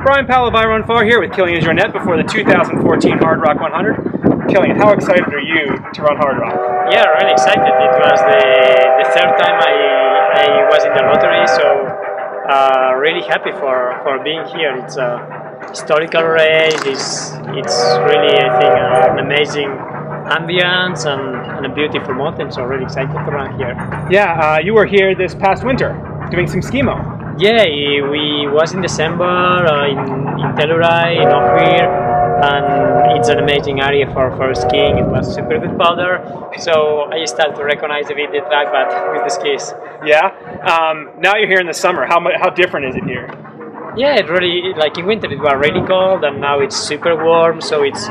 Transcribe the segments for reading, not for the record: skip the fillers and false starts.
Brian Palaviron Far here with Kilian Jornet before the 2014 Hardrock 100. Kilian, how excited are you to run Hardrock? Yeah, really excited. It was the third time I was in the lottery, so really happy for being here. It's a historical race. It's really, I think, an amazing ambience and a beautiful mountain, so really excited to run here. Yeah, you were here this past winter doing some skimo. Yeah, we was in December in Telluride, in Ophir, and it's an amazing area for skiing. It was super good powder, so I started to recognize a bit the track, but with the skis. Yeah? Now you're here in the summer. How different is it here? Yeah, it really, like in winter it was really cold, and now it's super warm, so it's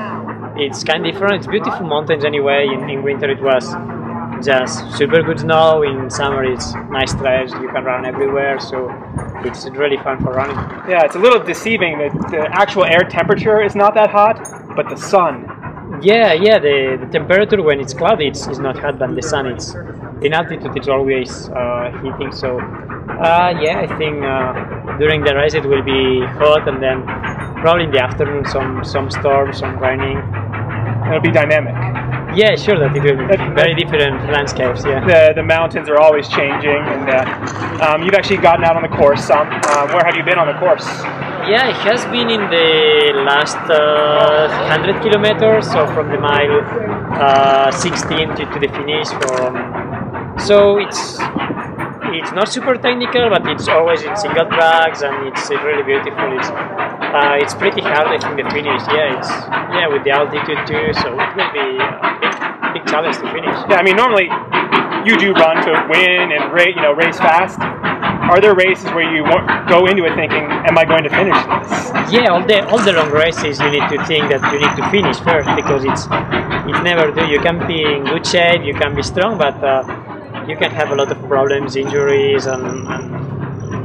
kind of different. It's beautiful mountains anyway. In winter it was just super good snow. In summer it's nice trails, you can run everywhere, so it's really fun for running. Yeah, it's a little deceiving that the actual air temperature is not that hot, but the sun. Yeah, the temperature when it's cloudy it's not hot, but the sun, it's in altitude it's always heating, so yeah, I think during the race it will be hot, and then probably in the afternoon some storms, some raining. It'll be dynamic. Yeah, sure, that it will be very different landscapes, yeah. The mountains are always changing, and you've actually gotten out on the course some. Where have you been on the course? Yeah, it has been in the last 100 kilometers, so from the mile 16 to the finish. So it's not super technical, but it's always in single tracks, and it's really beautiful. It's pretty hard, I think, the finish. Yeah, with the altitude too, so it will be a big challenge to finish. Yeah, I mean, normally you do run to win and race fast. Are there races where you go into it thinking, "Am I going to finish this?" Yeah, all the long races you need to think that you need to finish first, because it's never do. You can be in good shape, you can be strong, but you can have a lot of problems, injuries, and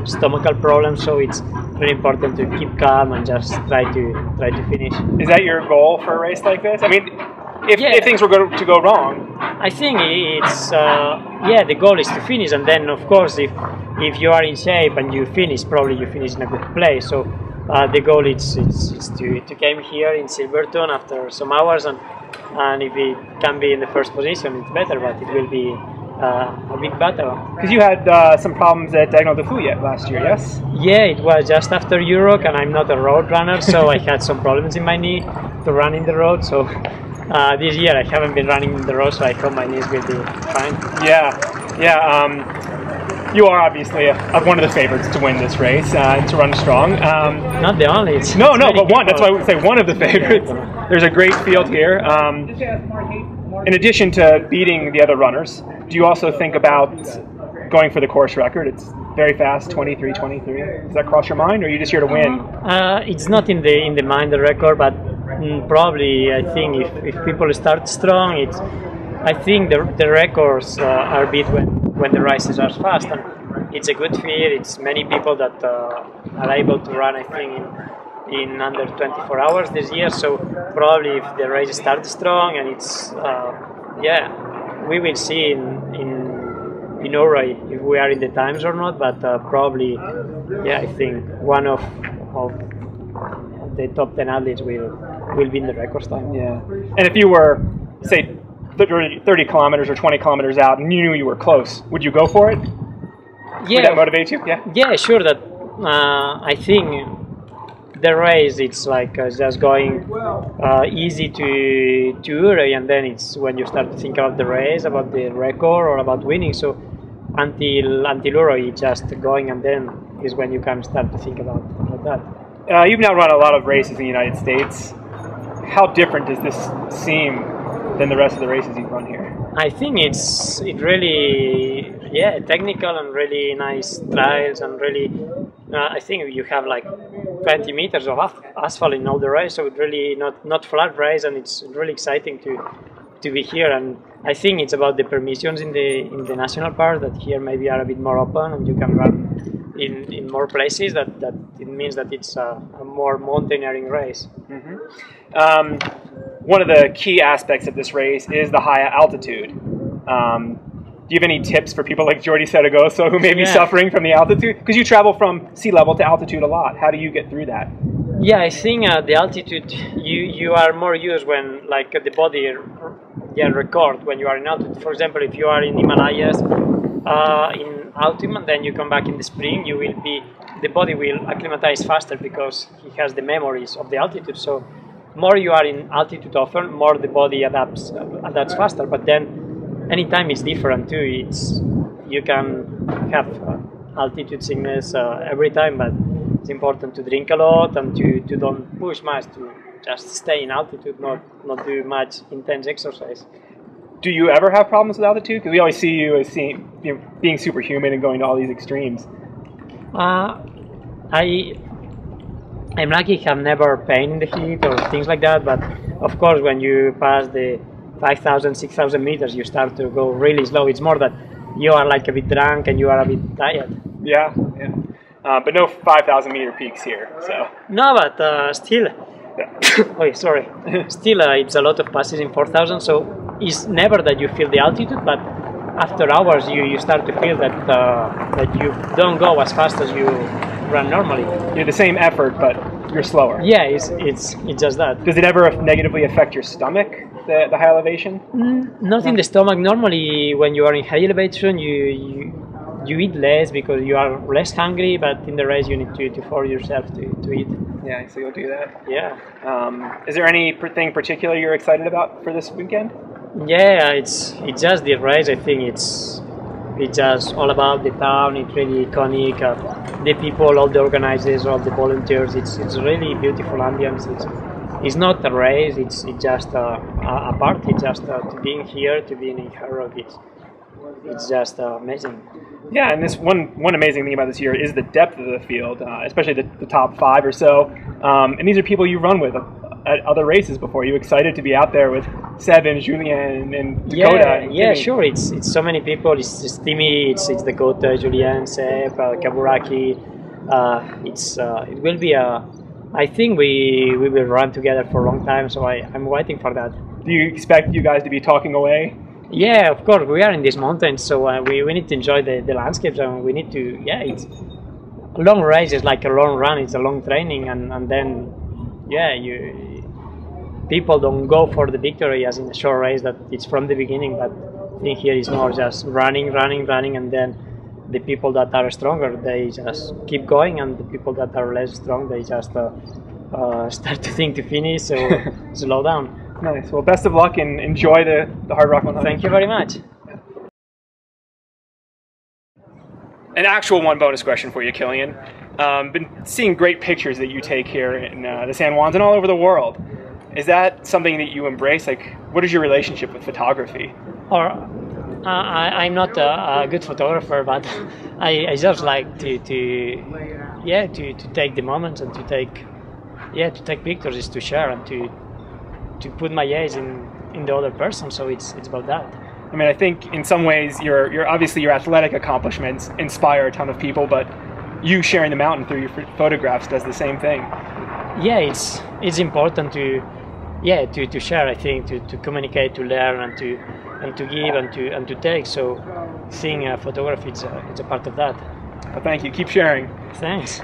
stomachal problems. So it's very important to keep calm and just try to finish. Is that your goal for a race like this? I mean, if things were to go wrong, I think it's the goal is to finish, and then of course if you are in shape and you finish, probably you finish in a good place. So the goal is to come here in Silverton after some hours, and if it can be in the first position, it's better, but it will be a big battle. Because you had some problems at Diagonal de Fouillet last year, yes? Yeah, it was just after Europe, and I'm not a road runner, so I had some problems in my knee to run in the road. So this year I haven't been running in the road, so I hope my knees will be fine. Yeah. You are obviously one of the favorites to win this race and to run strong. Not the only. No, but one. That's why I would say one of the favorites. There's a great field here. In addition to beating the other runners, do you also think about going for the course record? It's very fast, 23:23. Does that cross your mind, or are you just here to win? It's not in the mind, the record, but probably I think if people start strong, I think the records are beat when the races are fast, and it's a good field. It's many people that are able to run, I think, in under 24 hours this year. So probably if the race starts strong, and it's we will see in Norway if we are in the times or not. But probably, I think one of the top 10 athletes will be in the record time. Yeah, and if you were, say, 30 kilometers or 20 kilometers out and you knew you were close, would you go for it? Yeah. Would that motivate you? Yeah, sure. That I think the race, it's like just going easy to Uri, and then it's when you start to think about the race, about the record, or about winning. So until Uri, it's just going, and then is when you can start to think about that. You've now run a lot of races in the United States. How different does this seem than the rest of the races you've run here? I think it's really technical and really nice trials, and really I think you have like 20 meters of asphalt in all the race, so it's really not flat race, and it's really exciting to be here. And I think it's about the permissions in the national park that here maybe are a bit more open, and you can run in more places. That it means that it's a more mountaineering race. Mm-hmm. One of the key aspects of this race is the high altitude. Do you have any tips for people like Jordi Saragossa who may be suffering from the altitude? Because you travel from sea level to altitude a lot. How do you get through that? Yeah, I think the altitude you are more used when like the body record when you are in altitude. For example, if you are in Himalayas in autumn and then you come back in the spring, the body will acclimatize faster because it has the memories of the altitude. So more you are in altitude often, more the body adapts faster. But then anytime it's different too. You can have altitude sickness every time, but it's important to drink a lot and to don't push much, to just stay in altitude, not do much intense exercise. Do you ever have problems with altitude? Because we always see you as being superhuman and going to all these extremes. I'm lucky I've never pain in the heat or things like that, but of course when you pass the 5,000, 6,000 meters, you start to go really slow. It's more that you are like a bit drunk and you are a bit tired. Yeah. But no 5,000 meter peaks here, so. No, but still. Yeah. Oh, sorry. Still, it's a lot of passes in 4,000, so it's never that you feel the altitude, but after hours you start to feel that you don't go as fast as you run normally. You're the same effort, but you're slower. Yeah, it's just that. Does it ever negatively affect your stomach, the high elevation? Not in the stomach. Normally, when you are in high elevation, you eat less because you are less hungry, but in the race you need to force yourself to eat. Yeah, so you'll do that. Yeah. Is there anything particular you're excited about for this weekend? Yeah, it's just the race. I think it's just all about the town. It's really iconic. The people, all the organizers, all the volunteers. It's really beautiful ambience. It's not a race. It's just a party. Just to being here, to being in Hardrock. It's just amazing. Yeah, and this one amazing thing about this year is the depth of the field, especially the top 5 or so. And these are people you run with at other races before. Are you excited to be out there with Seb and Julien and Dakota? Yeah, sure. It's so many people. It's Timmy. It's Dakota, Julien, Seb, Kaburaki. It will be I think we will run together for a long time. So I'm waiting for that. Do you expect you guys to be talking away? Yeah, of course. We are in these mountains, so we need to enjoy the landscapes, and we need to. Yeah, it's a long race. It's like a long run. It's a long training, and then people don't go for the victory as in a short race that it's from the beginning. But I think here is more just running, and then the people that are stronger, they just keep going, and the people that are less strong, they just start to think to finish, so slow down. Nice. Well, best of luck and enjoy the Hardrock 100. Thank you very much. An actual one bonus question for you, Kilian. Been seeing great pictures that you take here in the San Juans and all over the world. Is that something that you embrace? Like, what is your relationship with photography? I'm not a good photographer, but I just like to take the moments and to take pictures, is to share and to put my eyes in the other person. So it's about that. I mean, I think in some ways your obviously your athletic accomplishments inspire a ton of people, but you sharing the mountain through your photographs does the same thing. Yeah, it's important to share. I think to communicate, to learn, and to give and to take. So, seeing photography, it's a part of that. Well, thank you. Keep sharing. Thanks.